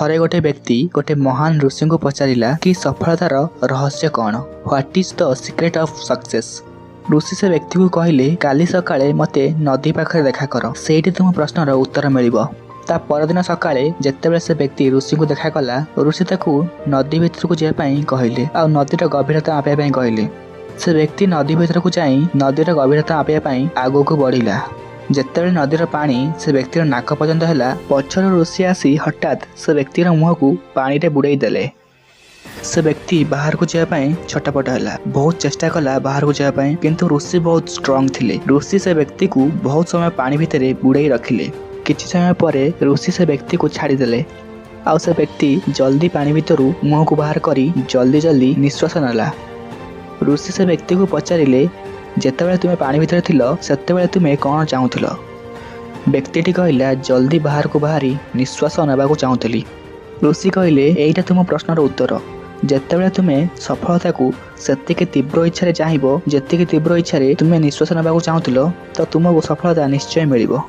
ଥରେ गोटे व्यक्ति गोटे महान ऋषि को पचारिला कि सफलतार रहस्य कौन, what is the secret of success. ऋषि से व्यक्ति को कहले काली सकाळे मते नदी पाखरे देखा कर, सेठी तुम प्रश्नर उत्तर मिलिबो। ता परदिन सकाळे जेतेबेले से व्यक्ति ऋषि को देखा कला, ऋषि ताकू नदी भितर को जाय पई कहले आ नदीर गभीरता मापिया पई कहले। से व्यक्ति नदी भितर को जाई नदीर गभीरता मापिया पई आगो को बढ़िला। जेतेबेले नदीर पानी से व्यक्तिर नाक पर्यंत हैला, पछर ऋषि आसी हठात से व्यक्तिर मुह को पानी रे बुड़ाई देले। से व्यक्ति बाहर को जाय पई छटपट हैला, बहुत चेष्टा कला बाहर को जाय पई, किंतु ऋषि बहुत स्ट्रांग थिले। ऋषि से व्यक्ति को बहुत समय पानी भितर बुड़ाई रखिले। किछि समय परे ऋषि से व्यक्ति को छाड़ी देले। आ से व्यक्ति जल्दी पानी भितरु मुह को बाहर करी जल्दी जल्दी निश्वास नेला। ऋषि से व्यक्ति को पचारिले जेतेबेले तुमे पानी भितर थिलो सेतेबेले तुमे कौन चाहुथिलो। व्यक्तिटी कहला जल्दी बाहर को बाहरी निश्वास नेबा को चाहुथिली। ऋषि कहले एइटा तुम प्रश्नर उत्तर। जेतेबेले तुमे सफलता को सेतिके तीव्र इच्छा रे चाहिबो, जेतिके तीव्र इच्छा रे तुमे निश्वास नेबा को चाहुथिलो, तो तुमको सफलता निश्चय मिलिबो।